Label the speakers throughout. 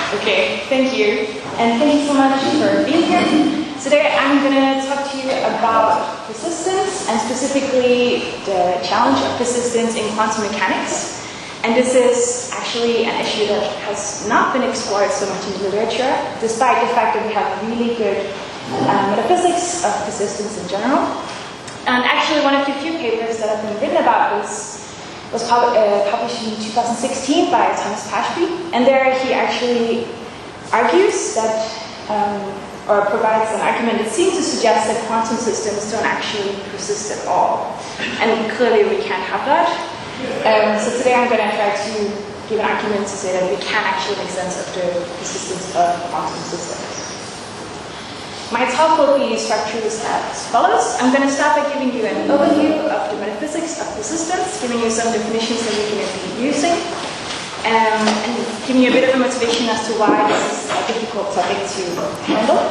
Speaker 1: Okay, thank you. And thank you so much for being here. Today I'm going to talk to you about persistence, and specifically the challenge of persistence in quantum mechanics. And this is actually an issue that has not been explored so much in the literature, despite the fact that we have really good metaphysics of persistence in general. And actually one of the few papers that have been written about this was published in 2016 by Thomas Pashby, and there he actually argues that, or provides an argument that seems to suggest that quantum systems don't actually persist at all. And clearly we can't have that. So today I'm going to try to give an argument to say that we can actually make sense of the persistence of quantum systems. My talk will be structured as follows. I'm going to start by giving you an overview of the metaphysics of persistence, giving you some definitions that we're going to be using, and giving you a bit of a motivation as to why this is a difficult topic to handle.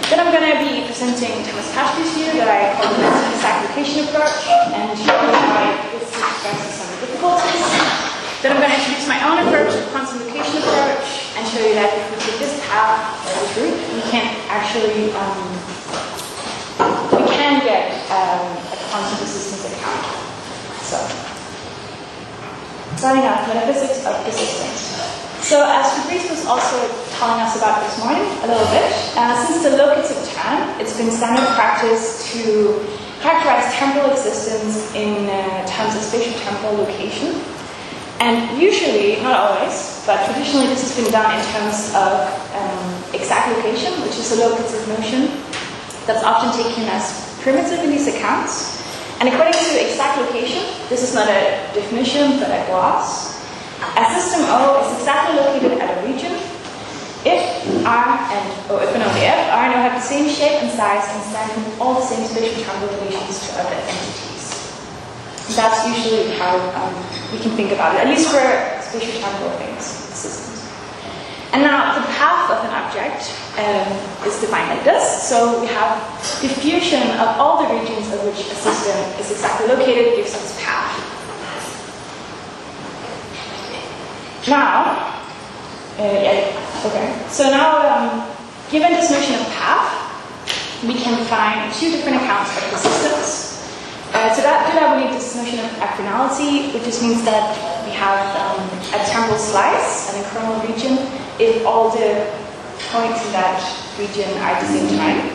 Speaker 1: Then I'm going to be presenting Thomas Pashby's view that I call the exact location approach, and showing why this expresses some difficulties. Then I'm going to introduce my own approach, the quantum location approach, and show you that if we take this path or this route, we can actually get a quantum persistence account. So, starting out, metaphysics of persistence. So, as Fabrice was also telling us about this morning a little bit, since the locative term, it's been standard practice to characterize temporal existence in terms of spatial-temporal location. And usually, not always, but traditionally this has been done in terms of exact location, which is a locative notion that's often taken as primitive in these accounts. And according to exact location, this is not a definition, but a gloss. A system O is exactly located at a region if R and O, if and only if R and O have the same shape and size and stand in all the same spatial temporal relations to other entities. That's usually how we can think about it, at least for spatial temporal things, systems. And now the path of an object is defined like this. So we have diffusion of all the regions of which a system is exactly located gives us path. Now, So now, given this notion of path, we can find two different accounts of persistence. To do that, we need this notion of achronality, which just means that we have a temporal slice and a coronal region if all the points in that region are at the same time.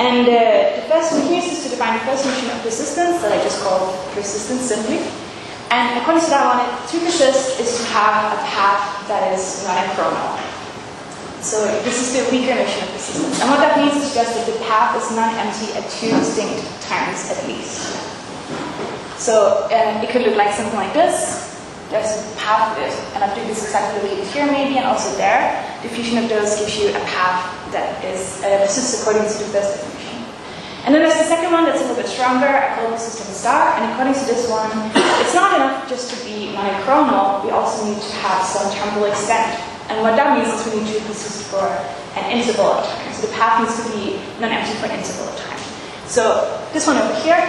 Speaker 1: And we can use this to define the first notion of persistence that I just called persistence simply. And according to that one, to persist is to have a path that is non-coronal. So this is the weaker notion of persistence. And what that means is just that the path is non-empty at two distinct times at least. So it could look like something like this. There's a path, an object is exactly located here maybe, and also there. Diffusion of those gives you a path that is persists according to the first definition. And then there's the second one that's a little bit stronger. I call it persistent star. And according to this one, it's not enough just to be monochronal. We also need to have some temporal extent. And what that means is we need to persist for an interval of time. So the path needs to be non-empty for an interval of time. So this one over here,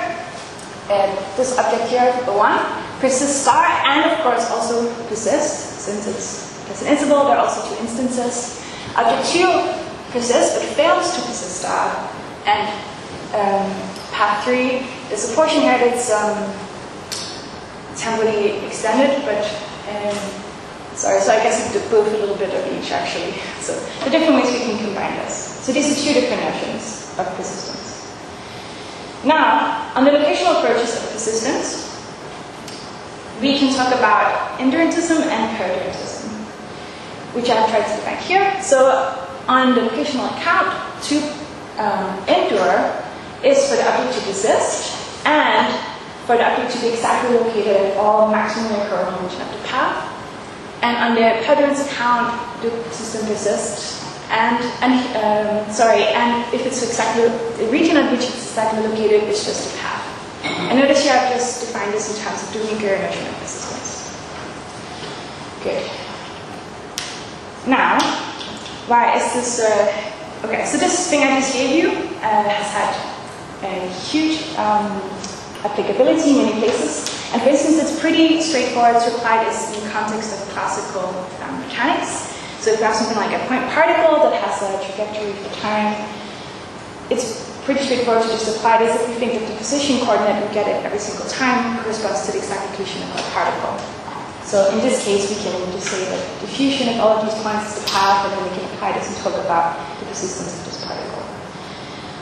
Speaker 1: this object here, O1, persists star, and of course also persist, since it's an interval, there are also two instances. Object 2 persists, but fails to persist star. And path 3, there's a portion here that's temporally extended, but sorry, so I guess we did both a little bit of each actually. So the different ways we can combine this. So these are two different notions of persistence. Now, on the locational approaches of persistence, we can talk about endurantism and periodism, which I've tried to define here. So on the locational account, to endure is for the object to persist and for the object to be exactly located at all maximum and coronal region of the path. And on the periodism account, the system persists, and if it's exactly the region at which it's exactly located, it's just a path. And notice here I've just defined this in terms of the weaker notion of persistence. Good. Now, why is this? Okay, so this thing I just gave you has had a huge applicability in many places. And for instance, it's pretty straightforward to apply this in the context of classical mechanics. So if you have something like a point particle that has a trajectory for time, it's pretty straightforward to just apply this if we think that the position coordinate we get it every single time corresponds to the exact location of a particle. So in this case, we can just say that the diffusion of all of these points is the path, and then we can apply this and talk about the persistence of this particle.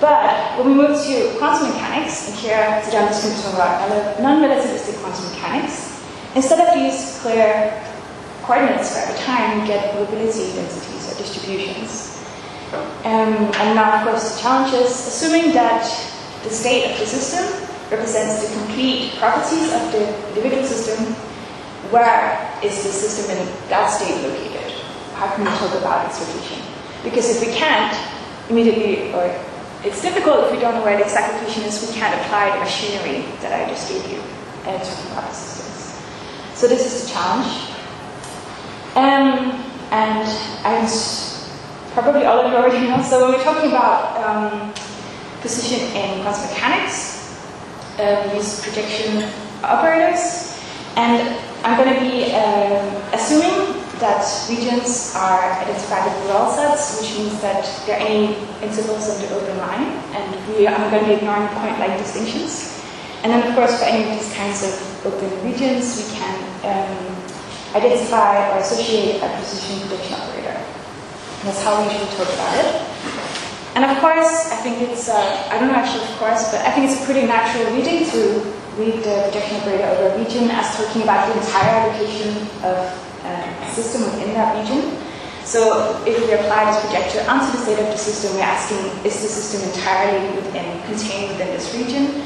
Speaker 1: But when we move to quantum mechanics, and here today I'm just going to talk about non-relativistic quantum mechanics, instead of these clear coordinates for every time, we get probability densities or distributions. And now, of course, the challenge is assuming that the state of the system represents the complete properties of the individual system. Where is the system in that state located? How can we talk about its location? Because if we can't immediately, or it's difficult if we don't know where the exact location is, we can't apply the machinery that I just gave you to talking about the systems. So this is the challenge. And as probably all of you already know, so when we're talking about position in quantum mechanics, we use projection operators. And I'm going to be assuming that regions are identified with Borel sets, which means that there are any intervals on the open line, and I'm going to be ignoring point-like distinctions. And then, of course, for any of these kinds of open regions, we can identify or associate a position prediction operator. That's how we usually talk about it. And of course, I think it's, I don't know actually of course, but I think it's a pretty natural reading to read the projection operator over a region as talking about the entire location of a system within that region. So if we apply this projector onto the state of the system, we're asking, is the system entirely contained within this region?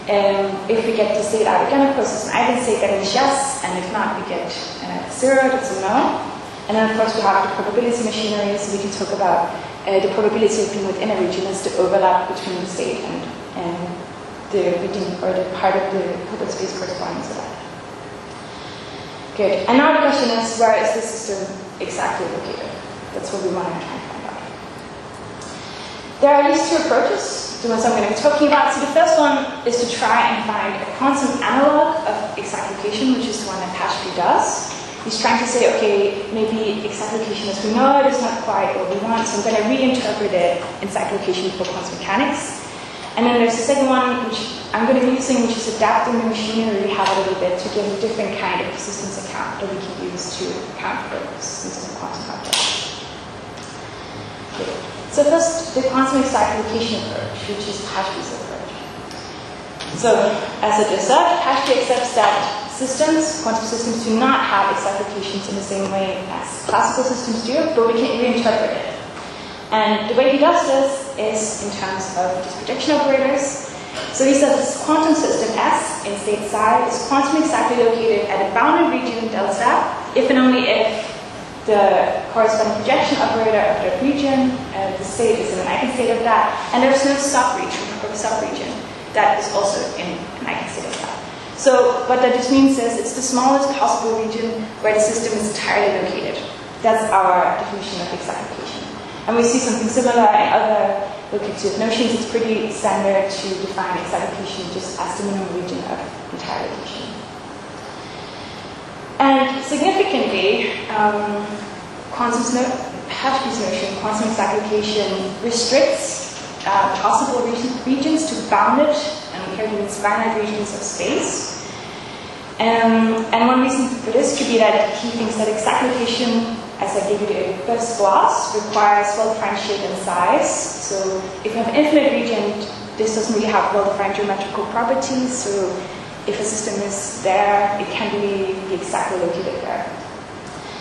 Speaker 1: If we get the state out again, of course, it's an eigenstate, that means yes, and if not, we get 0, that's a no. And then, of course, we have the probability machinery, so we can talk about the probability of being within a region is the overlap between the state and the region, or the part of the Hilbert space corresponding to that. Good. And now the question is, where is the system exactly located? That's what we want to try and find out. There are at least two approaches, the ones I'm going to be talking about. So the first one is to try and find a quantum analog of exact location, which is the one that Pashby does. He's trying to say, okay, maybe exact location as we know it is not quite what we want, so I'm going to reinterpret it in exact location for quantum mechanics. And then there's the second one, which I'm going to be using, which is adapting the machinery we have a little bit to give a different kind of persistence account that we can use to account for persistence of quantum objects. Okay. So first, the quantum exact location approach, which is Pashby's approach. So, as I just said, Pashby accepts that quantum systems do not have exact locations in the same way as classical systems do, but we can reinterpret it. And the way he does this is in terms of these projection operators. So he says this quantum system S in state psi is quantum exactly located at a bounded region delta, if and only if the corresponding projection operator of that region, the state is in an eigenstate of that, and there's no subregion or subregion that is also in an eigenstate of that. So what that just means is it's the smallest possible region where the system is entirely located. That's our definition of exact location. And we see something similar in other locative notions. It's pretty standard to define exact location just as the minimum region of entire location. And significantly, Pashby's notion, quantum exact location, restricts possible regions to bounded, and here he means finite regions of space. And one reason for this could be that he thinks that exact location, as I gave you the first gloss, requires well-differentiated size. So if you have an infinite region, this doesn't really have well-defined geometrical properties. So if a system is there, it can be exactly located there.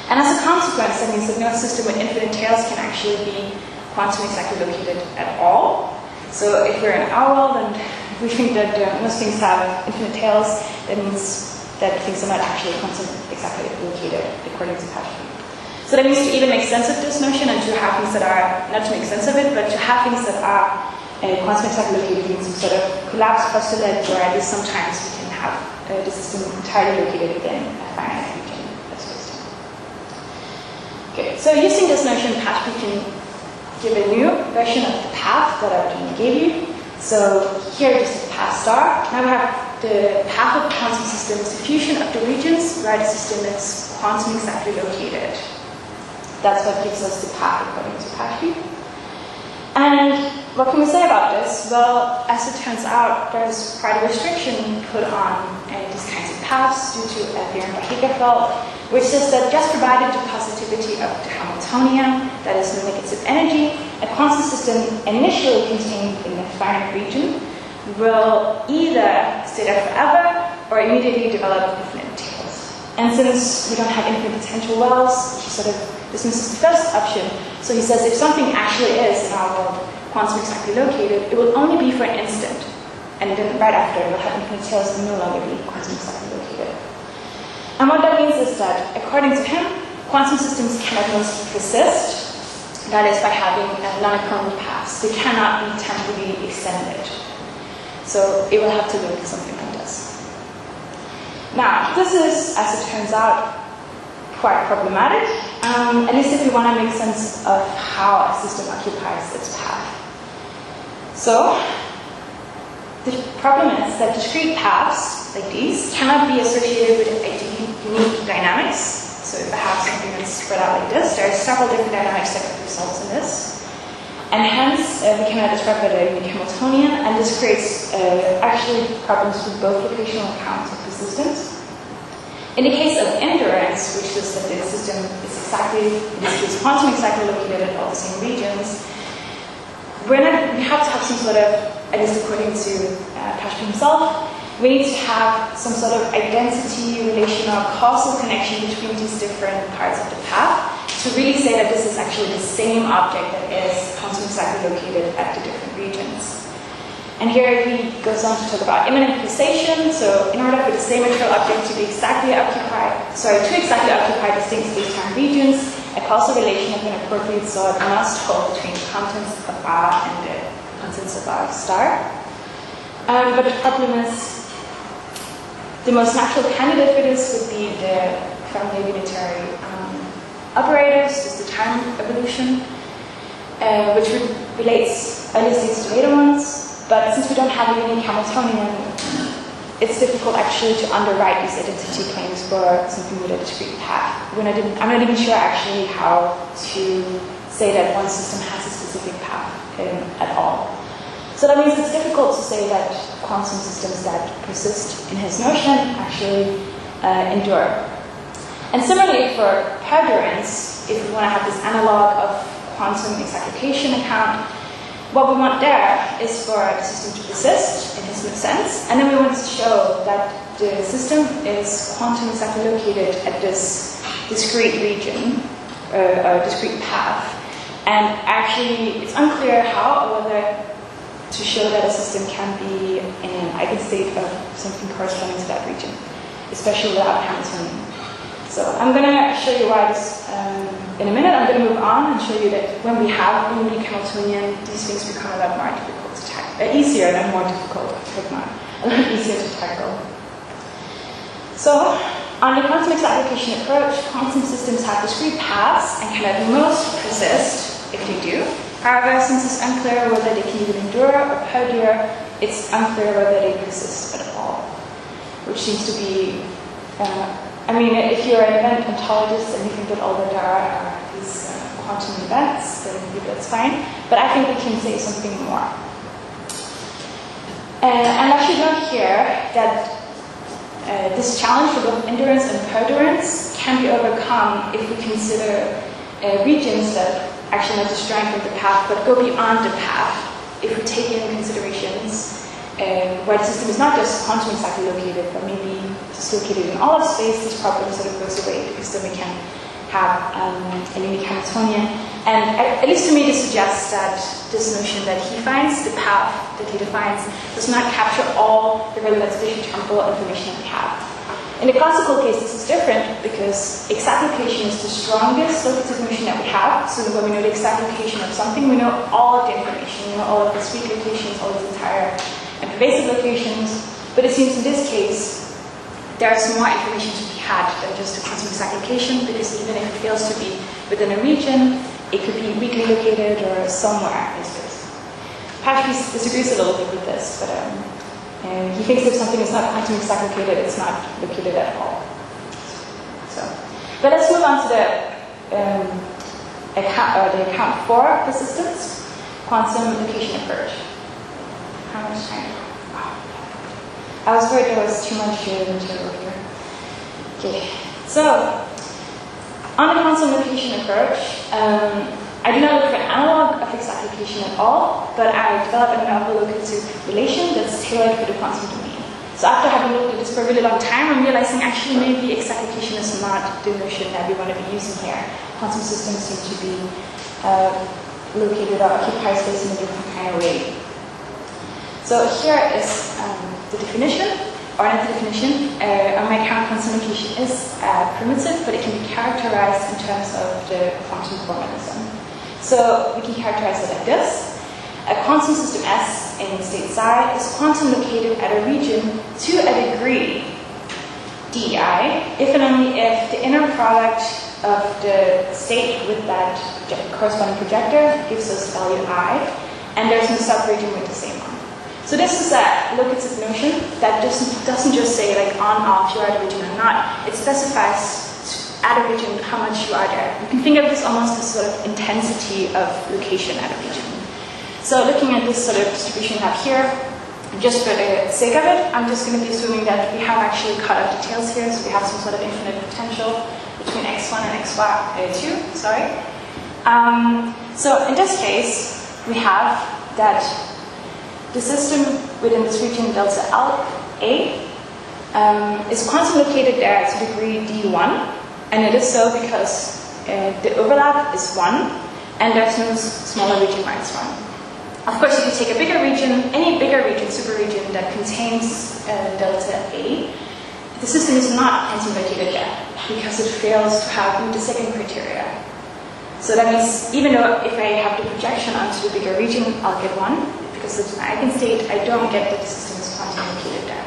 Speaker 1: And as a consequence, that means that no system with infinite tails can actually be quantum exactly located at all. So if we're in our world and we think that most things have infinite tails, that means that things are not actually quantum exactly located according to Pashby. So that means to even make sense of this notion and to have things that are, not to make sense of it, but to have things that are quantum exactly located means some sort of collapse postulate where at least sometimes we can have the system entirely located within a finite region of space-time. Okay, so using this notion, Pashby can give a new version of the path that I already gave you. So here is the path star. Now we have the path of the quantum system is the fusion of the regions where the system is quantum exactly located. that's what gives us the path according to Pashby. And what can we say about this? Well, as it turns out, there's quite a restriction put on these kinds of paths due to a theorem by Higafeld, which says that just provided the positivity of the Hamiltonian, that is no negative energy, a quantum system initially contained in the finite region will either stay there forever or immediately develop infinite tails. And since we don't have infinite potential wells, he sort of dismisses the first option. So he says if something actually is in our world quantum exactly located, it will only be for an instant. And then right after, it will have infinite tails and no longer be quantum exactly located. And what that means is that, according to him, quantum systems cannot mostly persist. That is by having non-equivalent paths. They cannot be temporally extended. So it will have to look something like this. Now, this is, as it turns out, quite problematic, at least if we want to make sense of how a system occupies its path. So, the problem is that discrete paths, like these, cannot be associated with unique dynamics. So if I have something that's spread out like this, there are several different dynamics that could result in this. And hence, we cannot describe it a unique Hamiltonian, and this creates actually problems with both rotational accounts of persistence. In the case of endurance, which is that the system is exactly, in this case, quantum exactly located at all the same regions, we have to have some sort of, at least according to Pashby himself, we need to have some sort of identity, relation, or causal connection between these different parts of the path to really say that this is actually the same object that is quantum exactly located at the different regions. And here he goes on to talk about immanent causation. So in order for the same material object to be exactly occupied, two exactly occupied distinct space-time regions, a causal relation has been appropriate, so it must hold between the contents of R and the contents of R star. But the problem is, the most natural candidate for this would be the family unitary operators, just the time evolution, which relates early states to later ones. But since we don't have a unique Hamiltonian, it's difficult actually to underwrite these identity claims for something with a discrete path. I'm not even sure actually how to say that one system has a specific path at all. So that means it's difficult to say that quantum systems that persist in his notion actually endure. And similarly for perdurance, if we want to have this analog of quantum exactlocation account, what we want there is for the system to persist in his sense, and then we want to show that the system is quantum exactly located at this discrete region, or discrete path. And actually, it's unclear how or whether to show that a system can be in an eigenstate of something corresponding to that region, especially without Hamiltonian. So I'm going to show you why this in a minute. I'm going to move on and show you that when we have a unique Hamiltonian, these things become a lot more difficult to tackle. Easier and more difficult, but not a lot easier to tackle. So, on the quantum exactlocation approach, quantum systems have discrete paths and can at most persist if they do. However, since it's unclear whether they can even endure or perdure, it's unclear whether they persist at all, which seems to be if you're an event ontologist and you think that all that there are these quantum events, then that's fine. But I think we can say something more. And I should note here that this challenge for both endurance and perdurance can be overcome if we consider regions that actually not just strength of the path, but go beyond the path. If we take in considerations where the system is not just quantum exactly located, but maybe just located in all of space, this problem sort of goes away because then we can have a unique Hamiltonian. And at least to me, this suggests that this notion that he finds, the path that he defines, does not capture all the relevant spatial-temporal information that we have. In the classical case, this is different because exact location is the strongest locative notion that we have. So when we know the exact location of something, we know all of the information. We know all of the discrete locations, all of the entire and pervasive locations. But it seems in this case, there's more information to be had than just a quantum exact location, because even if it fails to be within a region, it could be weakly located or somewhere in space. Pashby disagrees a little bit with this, but he thinks if something is not quantum exact located, it's not located at all. But let's move on to the account for persistence, quantum location approach. How much time? Wow. I was worried there was too much material here. Okay, so on the quantum location approach, I do not look for an analog of fixed application at all, but I develop a novel locative relation that's tailored for the quantum domain. So after having looked at this for a really long time, I'm realizing actually maybe excitation is not the notion that we want to be using here. Quantum systems seem to be located or occupy space in a different kind of way. So here is the definition, or not the definition. On my account, quantum location is primitive, but it can be characterized in terms of the quantum formalism. So we can characterize it like this. A quantum system S in state psi is quantum located at a region to a degree dI, if and only if the inner product of the state with that corresponding projector gives us value I, and there's no subregion with the same one. So this is a locative notion that doesn't just say like on, off, you are at a region or not. It specifies at a region how much you are there. You can think of this almost as sort of intensity of location at a region. So looking at this sort of distribution we have here, just for the sake of it, I'm just going to be assuming that we have actually cut out details here, so we have some sort of infinite potential between x1 and x2, sorry. So in this case, we have that the system within this region delta A is quantum located there to degree d1, and it is so because the overlap is 1, and there's no smaller region minus 1. Of course, if you take a bigger region, any bigger region, super region that contains delta A, the system is not quantum located there because it fails to have the second criteria. So that means even though if I have the projection onto the bigger region, I'll get 1. Because it's an eigenstate, I don't get that the system is quantum located there.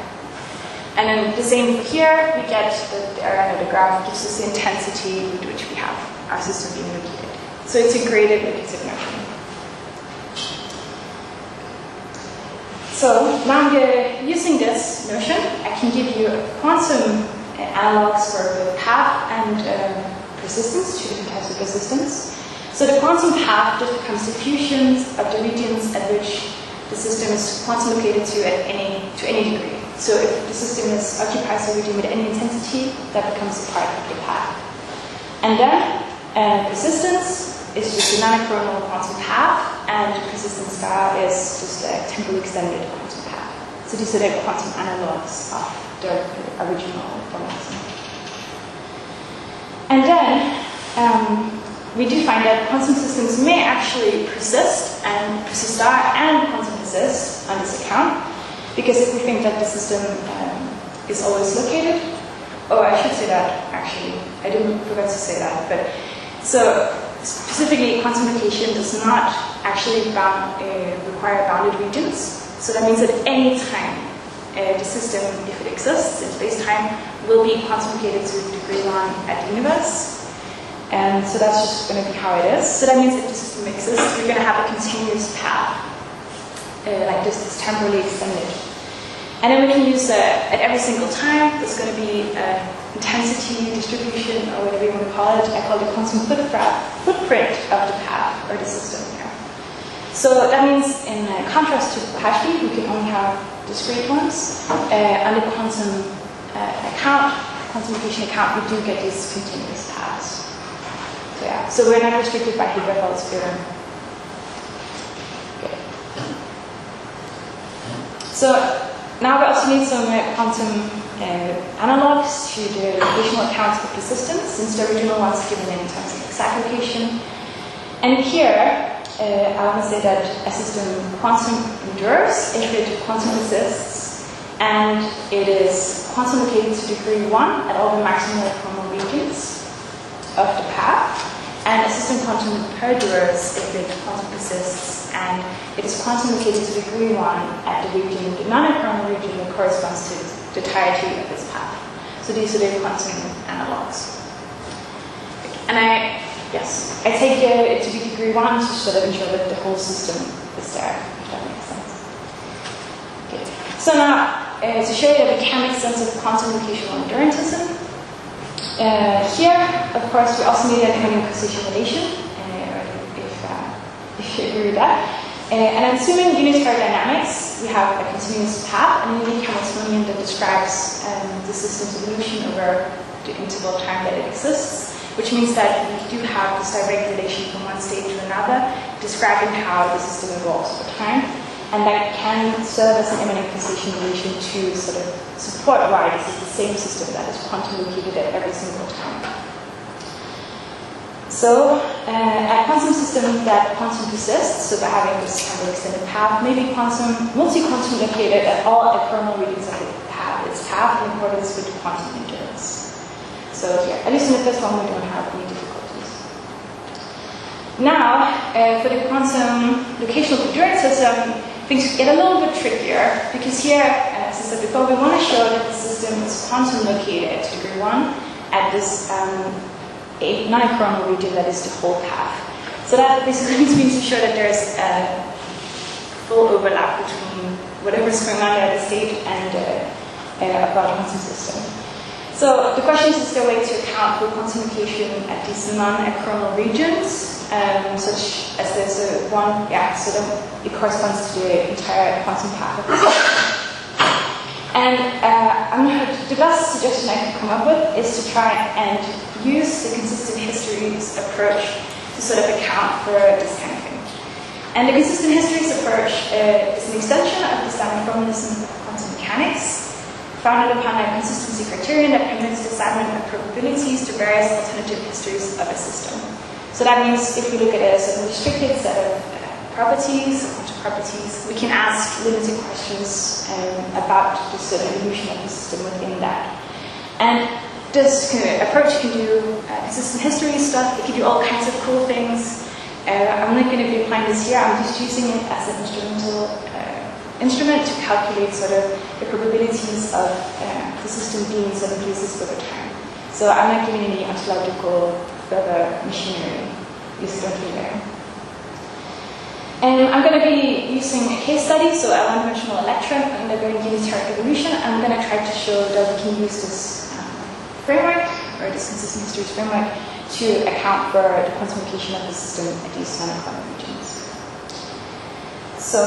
Speaker 1: And then the same for here, we get that the area under the graph gives us the intensity with which we have our system being located. So it's a graded locative notion. So now I'm using this notion, I can give you quantum analogs for both path and persistence, two different types of persistence. So the quantum path just becomes diffusions of the regions at which the system is quantum located to any degree. So if the system occupies a region with any intensity, that becomes a part of the path. And then persistence is just a non-coronal quantum path, and persistence star is just a temporally extended quantum path. So these are the quantum analogs of the original formalism. And then we do find that quantum systems may actually persist star and quantum persist on this account, because if we think that the system is always located, I should say that actually, I didn't forget to say that, but so specifically quantum location does not actually require bounded regions. So that means that at any time the system, if it exists in space-time, will be quantum located to degree 1 at the universe. And so that's just going to be how it is. So that means if the system exists, we're going to have a continuous path, like this, that's temporally extended. And then we can use, at every single time, there's going to be intensity distribution, or whatever you want to call it. I call it the quantum footprint of the path, or the system here. So that means, in contrast to Hashby, we can only have discrete ones. On the quantum location account, we do get these continuous paths. So yeah, so we're not restricted by Hilbert's theorem. Okay. So now we also need some quantum analogs to the locational accounts of persistence, since the original one's given in terms of exact location. And here, I want to say that a system quantum endures if it quantum persists, and it is quantum located to degree 1 at all the maximal chromal regions of the path, and a system quantum perdures if it quantum persists, and it is quantum located to degree 1 at the region, the non-chromal region that corresponds to the entirety of this path. So these are the quantum analogs. And I take it to be degree 1 to sort of ensure that the whole system is there, if that makes sense. Okay. So now, to show you that we can make sense of quantum locational endurantism, here, of course, we also need an Hamilton causation relation. if you agree with that. And assuming unitary dynamics, we have a continuous path and a unique Hamiltonian that describes the system's evolution over the interval of time that it exists, which means that we do have this direct relation from one state to another, describing how the system evolves over time, and that can serve as an immanent causation relation to sort of support why this is the same system that is quantum located at every single time. So, a quantum system that quantum persists, so by having this kind of extended path, may be multi-quantum located at all kernel regions of its path in accordance with the quantum intervals. So, yeah, at least in the first one, we don't have any difficulties. Now, for the quantum locational congruent system, things get a little bit trickier, because here, as I said before, we want to show that the system is quantum located to degree 1 at this a non-coronal region that is the whole path. So that basically means to show that there's a full overlap between whatever's going on at the state and a quantum system. So the question is there a way to account for quantum location at these non-coronal regions, such as there's a one, so then it corresponds to the entire quantum path of the system. And the best suggestion I could come up with is to try and use the consistent histories approach to sort of account for this kind of thing. And the consistent histories approach is an extension of the standard formalism of quantum mechanics, founded upon a consistency criterion that permits the assignment of probabilities to various alternative histories of a system. So that means if we look at a certain restricted set of properties, quantum properties, we can ask limited questions about the sort of evolution of the system within that. And this approach can do consistent history stuff, it can do all kinds of cool things. I'm not going to be applying this here, I'm just using it as an instrument to calculate sort of the probabilities of the system being in certain places over time. So I'm not giving any ontological further machinery, just don't be there. And I'm going to be using a case study, so a one-dimensional electron undergoing unitary evolution. I'm going to try to show that we can use this framework, or this consistent histories framework, to account for the quantum location of the system at these non-quantum regions. So,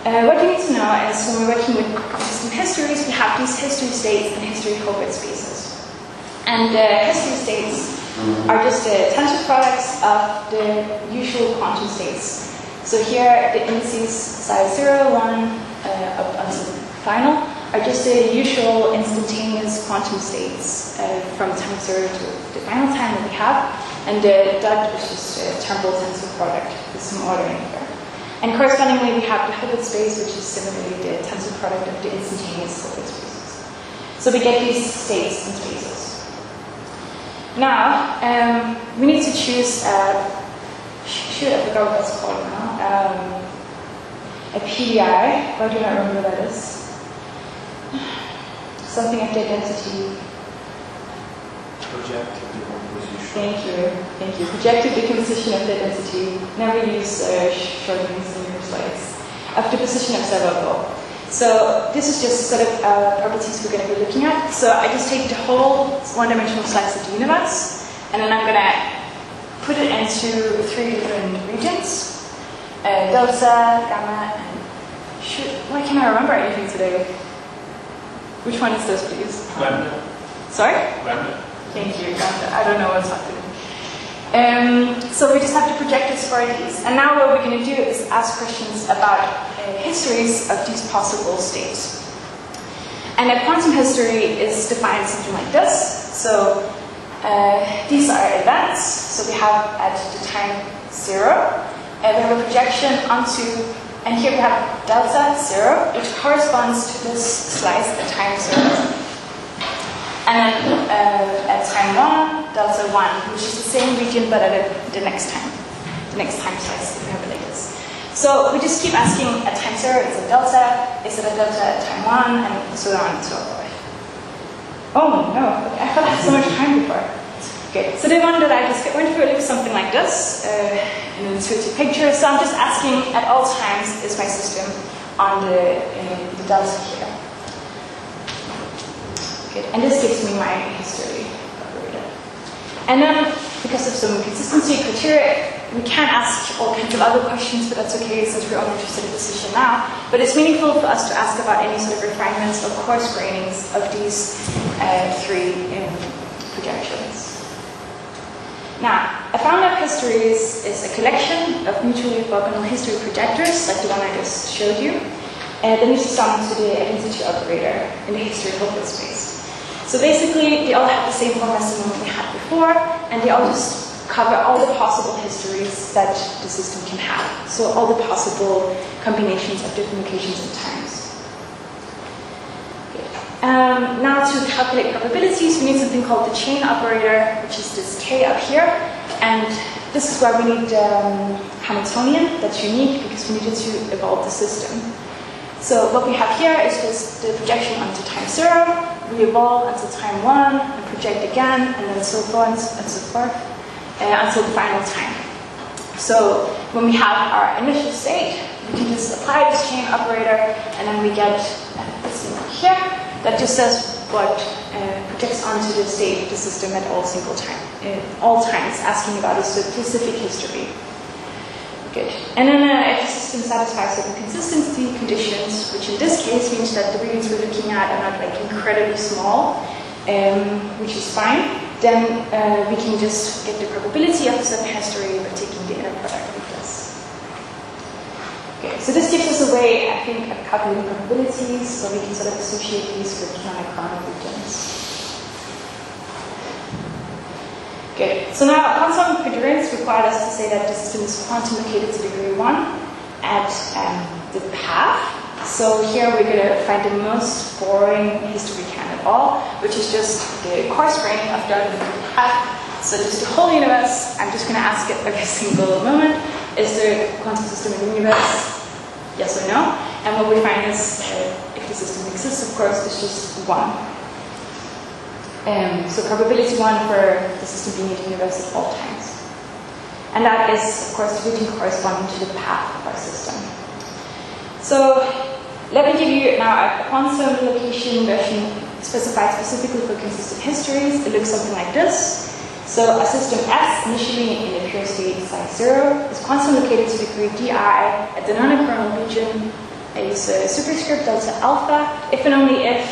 Speaker 1: what you need to know is when we're working with consistent histories, we have these history states and history Hilbert spaces. And the history states are just the tensor products of the usual quantum states. So here, the indices size 0, 1, up until the final, are just the usual instantaneous quantum states from time 0 to the final time that we have. And the dot is just a temporal tensor product with some ordering here. And correspondingly, we have the Hilbert space, which is similarly the tensor product of the instantaneous Hilbert spaces. So we get these states and spaces. Now, we need to choose shoot, I forgot what that's called now. A PDI, why do I not remember what that is? Something of the identity.
Speaker 2: Projective decomposition.
Speaker 1: Thank you. Projective decomposition of the identity. Never use shortenings in your slides. Of the position observable. So this is just sort of properties we're going to be looking at. So I just take the whole one-dimensional slice of the universe, and then I'm going to put it into 3 different regions. Delta, gamma, and shoot, why can't I remember anything today? Which one is this, please?
Speaker 2: Lambda.
Speaker 1: Sorry?
Speaker 2: Lambda.
Speaker 1: Thank you, lambda. I don't know what's happening. So we just have to project this for these. And now what we're going to do is ask questions about histories of these possible states. And a quantum history is defined something like this. So these are events. So we have at the time 0. We have a projection onto, and here we have delta 0, which corresponds to this slice at time 0. And then at time 1, delta 1, which is the same region but at the next time slice, if we have it like this. So we just keep asking at time 0, is it delta? Is it a delta at time 1? And so on and so forth. Oh no, I thought I had so much time before. Okay, so the one that I just went through looks something like this, in an intuitive picture. So I'm just asking at all times, is my system on the delta here? Good, and this gives me my history operator. And then because of some consistency criteria, we can ask all kinds of other questions, but that's okay since we're only interested in decision now. But it's meaningful for us to ask about any sort of refinements or coarse grainings of these three projections. Now, a found map histories is a collection of mutually orthogonal history projectors, like the one I just showed you, that needs to sum to the identity operator in the history Hilbert space. So basically, they all have the same form as the one we had before, and they all just cover all the possible histories that the system can have. So all the possible combinations of different locations and times. Now to calculate probabilities, we need something called the chain operator, which is this k up here. And this is where we need Hamiltonian, that's unique because we needed to evolve the system. So what we have here is just the projection onto time 0, we evolve until time 1, and project again, and then so forth and so forth, until the final time. So when we have our initial state, we can just apply this chain operator, and then we get this thing here that just says what projects onto the state of the system at all times, asking about a specific history. Good. And then if the system satisfies certain consistency conditions, which in this case means that the regions we're looking at are not like incredibly small, which is fine, then we can just get the probability of a certain history by taking the inner product of this. Okay, so this gives us a way, I think, of calculating probabilities, so we can sort of associate these with canonical regions. Good. So now, quantum congruence required us to say that the system is quantum located to degree 1 at the path. So here we're going to find the most boring history we can at all, which is just the coarse graining of the path. So just the whole universe, I'm just going to ask it every single moment, is there a quantum system in the universe? Yes or no? And what we find is, if the system exists, of course, it's just 1. So probability 1 for the system being in the universe at all times. And that is, of course, the region corresponding to the path of our system. So let me give you now a quantum location version specified specifically for consistent histories. It looks something like this. So a system S, initially in the pure state size 0, is quantum located to degree di at the non-coronal region is superscript delta alpha, if and only if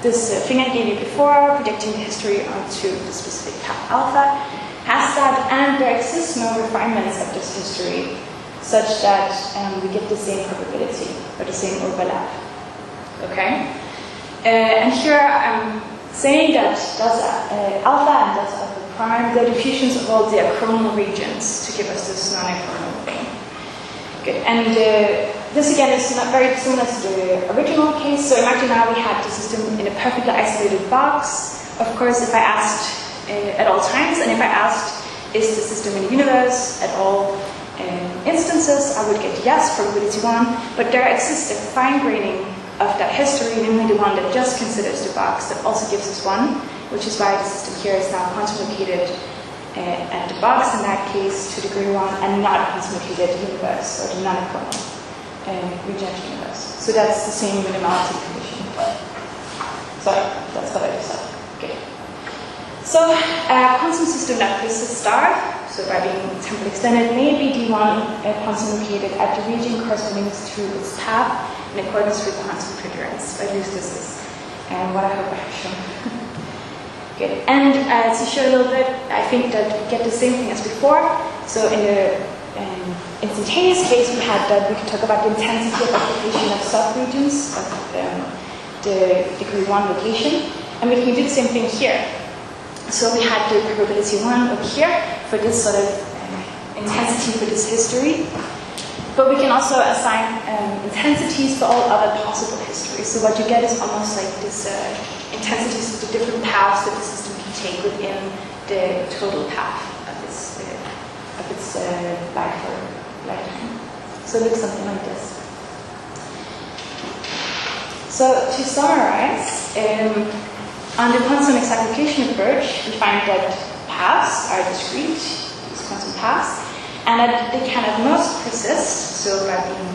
Speaker 1: this thing I gave you before, predicting the history onto the specific path alpha, has that, and there exists no refinements of this history such that we get the same probability or the same overlap. Okay? And here I'm saying that delta alpha and delta alpha prime, they're diffusions of all the achronal regions to give us this non-achronal thing. Good. And this again is not very similar to the original case. So imagine now we had the system in a perfectly isolated box. Of course, if I asked at all times, and if I asked, is the system in the universe at all instances, I would get yes, probability 1. But there exists a fine graining of that history, namely the one that just considers the box, that also gives us 1, which is why the system here is now quantum located at the box in that case to degree 1, and not quantum located at the universe or the non-achronal region of the universe. So that's the same minimality condition. Sorry, that's what I just said. Okay. So quantum system that persists star, so by being temporal extended, may be D1 quantum located at the region corresponding to its path in accordance with quantum congruence. At least this is what I hope I have shown. Good. And to show a little bit, I think that we get the same thing as before. So in the instantaneous case, we had that we could talk about the intensity of application of subregions of the degree 1 location, and we can do the same thing here. So we had the probability 1 over here for this sort of intensity for this history, but we can also assign intensities for all other possible histories. So what you get is almost like this intensities of the different paths that the system can take within the total path of its lifetime. So it looks something like this. So to summarize, on the quantum exactification approach, we find that paths are discrete, these quantum paths, and that they can at most persist, so by being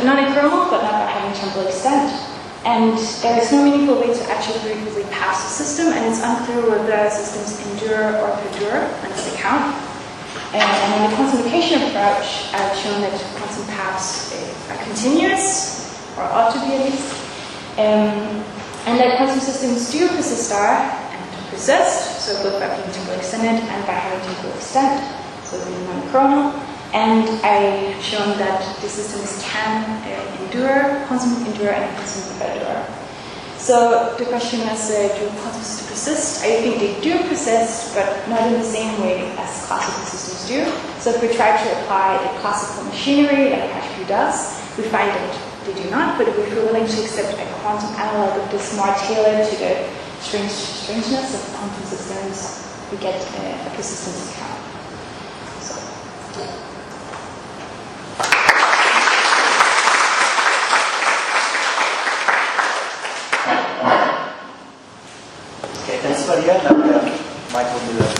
Speaker 1: non-achronal, but not by having temporal extent. And there is no meaningful way to actually repeatedly pass the system, and it's unclear whether systems endure or perdure on this account. And in the quantification approach, I've shown that quantum paths are continuous, or ought to be at least, and that quantum systems do persist and persist, so both by integral extended and by higher integral extent, so the non-coronal. And I have shown that the systems can endure, quantum endure, and quantum perdure. So the question is, do quantum systems persist? I think they do persist, but not in the same way as classical systems do. So if we try to apply the classical machinery like Hashpi does, we find that they do not. But if we're willing to accept a quantum analog of this more tailored to the strangeness of quantum systems, we get a persistence account. So.
Speaker 2: Thanks, Maria. Now Michael will do that.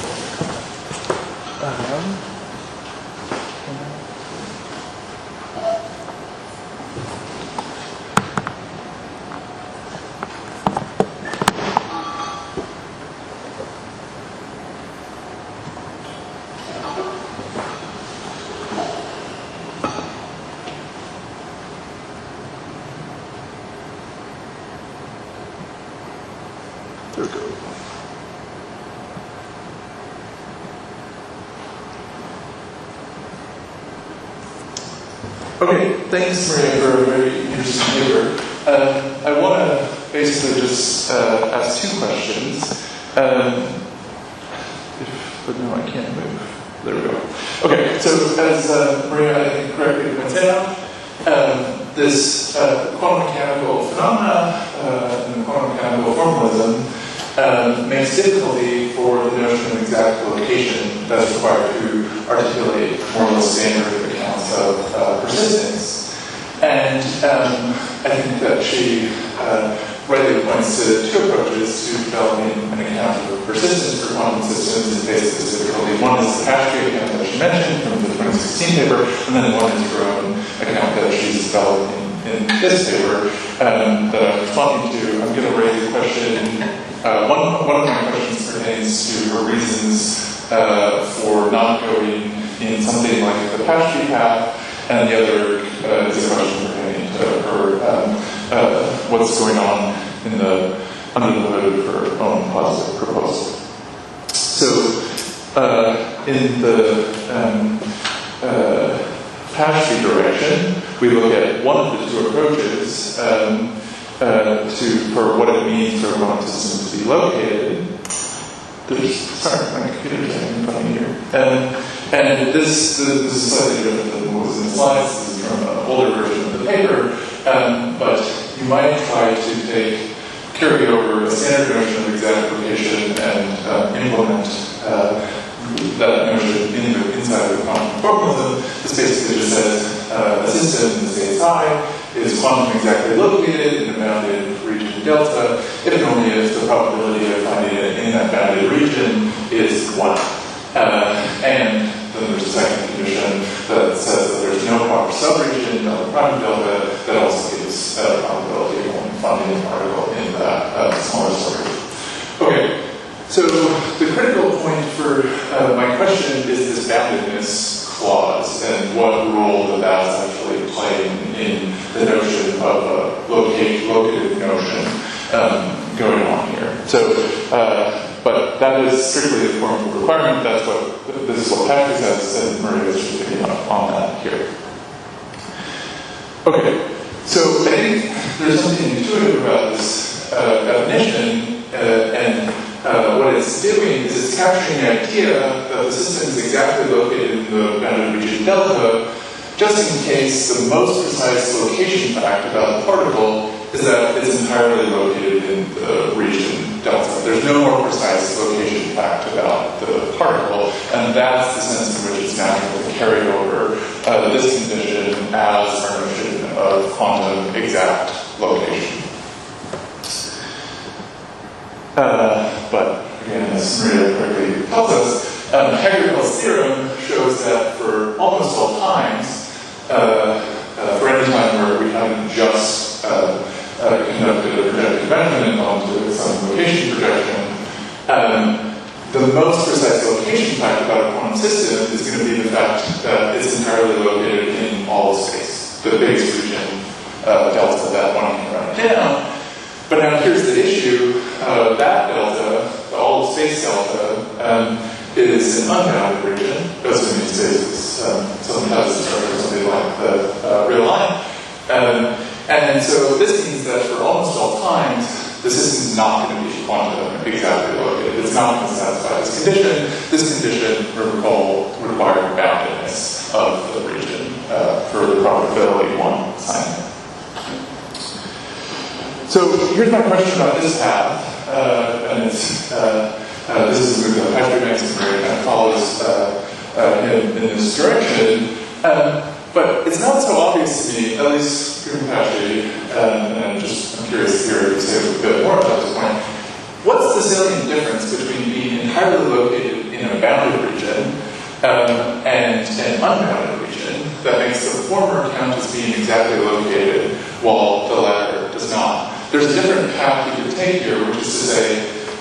Speaker 3: There we go. Okay, thanks, Maria, for a very interesting paper. I want to basically just ask two questions. But no, I can't move. There we go. Okay, so as Maria, I think, correctly points out, this quantum mechanical phenomena and quantum mechanical formalism makes difficulty for the notion of exact location that's required to articulate more or less standard accounts of persistence. And I think that she rightly points to two approaches to developing an account of persistence for quantum systems and faces this difficulty. One is the Hashpi account that she mentioned from the 2016 paper, and then one is her own account that she's developing in this paper that I'm responding to. I'm going to raise a question. One of my questions pertains to her reasons for not going in something like the Hashpi path, and the other is a question pertaining to her what's going on in under the hood of her own positive proposal. So, in the Hashpi direction, we look at one of the two approaches for what it means for a quantum system to be located. Sorry, my computer's acting funny here. And this is slightly different than what was in the slides. This is from an older version of the paper. But you might try to carry over a standard notion of exact location and implement that notion inside of the quantum formalism. This basically just says a system in the state psi is quantum exactly located in a bounded region delta, if and only if the probability of finding it in that bounded region is 1. And then there's a second condition that says that there's no proper subregion, delta prime delta, that also gives a probability of only finding the particle in that smaller subregion. Okay, so the critical point for my question is this boundedness clause and what role that's actually playing in the notion of a locative notion going on here. So, but that is strictly the formal requirement. This is what Hashpi says, and Maria is just picking up on that here. Okay, so I think there's something intuitive about this definition, and what it's doing is it's capturing the idea that the system is exactly located in the bounded region delta, just in case the most precise location fact about the particle is that it's entirely located in the region delta. There's no more precise location fact about the particle, and that's the sense in which it's natural to carry over this condition as our notion of quantum exact location. But again, as Maria correctly tells us, Hagerfield's theorem shows that for almost all times, for any time where we haven't just kind of with some location projection, the most precise location fact about a quantum system is going to be the fact that it's entirely located in all space, the biggest region, delta, that one can run down. But now here's the issue, that delta, the all of space delta, is an unbounded region, assuming space is something has a structure, something like the real line. And so this means that for almost all times, the system is not going to be quantum exactly located. It's not going to satisfy this condition. This condition, recall, requires boundedness of the region for the probability one assignment. So here's my question about this path, and it's this is with the Patrick Manson and kind of follows him in this direction. But it's not so obvious to me, at least given Patrick, and I'm curious here to say a bit more about this point. What's the salient difference between being entirely located in a bounded region and an unbounded region that makes the former count as being exactly located while the latter does not? There's a different path you could take here, which is to say,